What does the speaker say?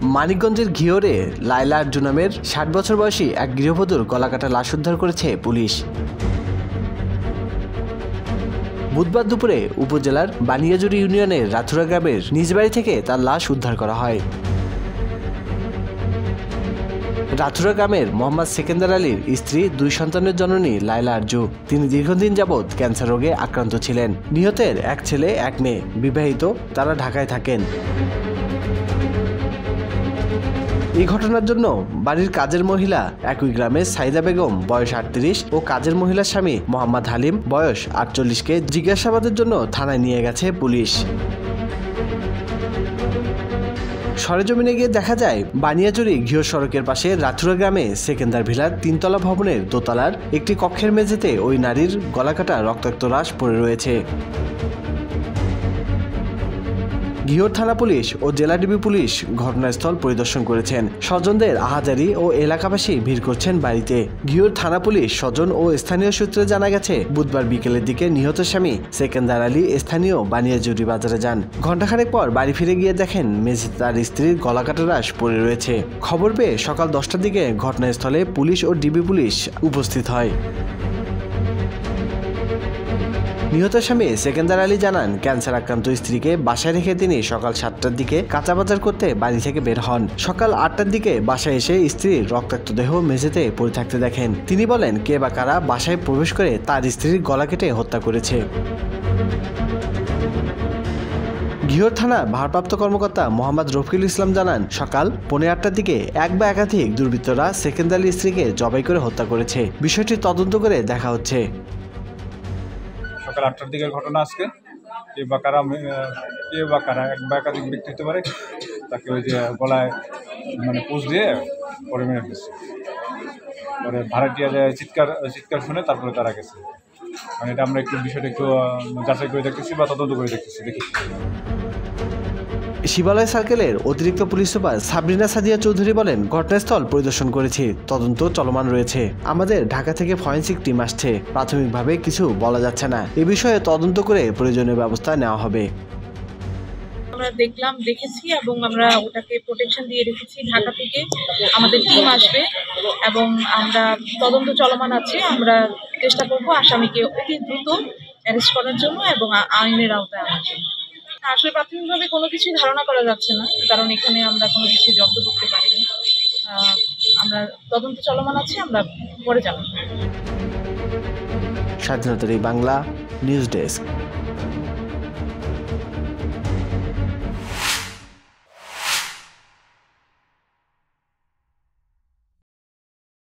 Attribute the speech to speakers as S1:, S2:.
S1: মানিকগঞ্জের ঘিওরে লায়লা আরজু নামের ৬০ বছর বয়সী এক গৃহবধূর গলাকাটা লাশ উদ্ধার করেছে পুলিশ। বুধবার দুপুরে উপজেলার বানিয়াজুরি ইউনিয়নের রাথুরা গ্রামের নিজ বাড়ি থেকে তার লাশ উদ্ধার করা হয়। রাথুরা গ্রামের মোহাম্মদ সেকেন্দার আলীর স্ত্রী ২ সন্তানের জননী লায়লা আরজু। তিনি দীর্ঘদিন যাবৎ ক্যান্সার রোগে আক্রান্ত ছিলেন। নিহতের এক ছেলে এক মেয়ে, বিবাহিত, তারা ঢাকায় থাকেন। এই ঘটনার জন্য বাড়ির কাজের মহিলা একই গ্রামের সাইদা বেগম বয়স ৩৮ ও কাজের মহিলার স্বামী মোহাম্মদ হালিম বয়স ৪৮কে জিজ্ঞাসাবাদের জন্য থানায় নিয়ে গেছে পুলিশ। সরেজমিনে গিয়ে দেখা যায় বানিয়াচুরি ঘিওর সড়কের পাশে রাথুরা গ্রামে সেকেন্দার ভিলার ৩ তলা ভবনের দোতলার একটি কক্ষের মেঝেতে ওই নারীর গলাকাটা রক্তাক্ত লাশ পড়ে রয়েছে। ঘিওর থানা পুলিশ ও জেলা ডিবি পুলিশ ঘটনাস্থল পরিদর্শন করেছেন। স্বজনদের আহাজারি ও এলাকাবাসী ভিড় করছেন বাড়িতে। ঘিওর থানা পুলিশ, স্বজন ও স্থানীয় সূত্রে জানা গেছে, বুধবার বিকেলের দিকে নিহত স্বামী সেকেন্দার আলী স্থানীয় বানিয়াজুরি বাজারে যান। ঘণ্টাখানেক পর বাড়ি ফিরে গিয়ে দেখেন মেঝেতে তার স্ত্রীর গলাকাটা লাশ পড়ে রয়েছে। খবর পেয়ে সকাল 10টার দিকে ঘটনাস্থলে পুলিশ ও ডিবি পুলিশ উপস্থিত হয়। নিহত স্বামী সেকেন্দার আলী জানান, ক্যান্সার আক্রান্ত স্ত্রীকে বাসায় রেখে তিনি সকাল 7টার দিকে কাঁচা বাজার করতে বাড়ি থেকে বের হন। সকাল 8টার দিকে বাসায় এসে স্ত্রীর রক্তাক্ত দেহ মেঝেতে পড়ে থাকতে দেখেন। তিনি বলেন, কে বা কারা বাসায় প্রবেশ করে তার স্ত্রীর গলা কেটে হত্যা করেছে। ঘিওর থানার ভারপ্রাপ্ত কর্মকর্তা মোহাম্মদ রফিকুল ইসলাম জানান, সকাল 8:15টার দিকে এক বা একাধিক দুর্বৃত্তরা সেকেন্দার আলীর স্ত্রীকে জবাই করে হত্যা করেছে। বিষয়টি তদন্ত করে দেখা হচ্ছে।
S2: সকাল 8টার দিকের ঘটনা আজকে। কে বা কারা এক বা একাধিক ব্যক্তি হতে পারে, তাকে ওই যে গলায় পোস্ট দিয়ে পরে মেরে ফেলছে। পরে ভাড়াটিয়া যায় চিৎকার শুনে তারপরে তারা গেছে। এটা আমরা বিষয়টা একটু যাচাই করে দেখতেছি বা তদন্ত করে দেখতেছি। দেখি
S1: শিবালয় সার্কেলের অতিরিক্ত পুলিশ সুপার সাবরিনা সাদিয়া চৌধুরী বলেন, ঘটনাস্থল পরিদর্শন করেছি, তদন্ত চলমান রয়েছে। আমাদের ঢাকা থেকে ফরেনসিক টিম আসছে। প্রাথমিকভাবে কিছু বলা যাচ্ছে না। এ বিষয়ে তদন্ত করে প্রয়োজনীয় ব্যবস্থা নেওয়া হবে।
S3: আমরা দেখেছি এবং আমরা ওটাকে প্রোটেকশন দিয়ে রেখেছি। ঢাকা থেকে আমাদের টিম আসবে এবং আমরা তদন্ত চলমান আছে। আমরা চেষ্টা করব আসামিকে অতি দ্রুত অ্যারেস্ট করার জন্য এবং আইনের আওতায় আনার জন্য। আসলে প্রাথমিকভাবে কোনো কিছু ধারণা করা যাচ্ছে না, কারণ এখানে আমরা কোনো কিছু জব্দ করতে পারিনি। আমরা তদন্ত চলমান আছে, আমরা পরে জানাবো।
S1: স্বাধীনতার বাংলা নিউজ ডেস্ক।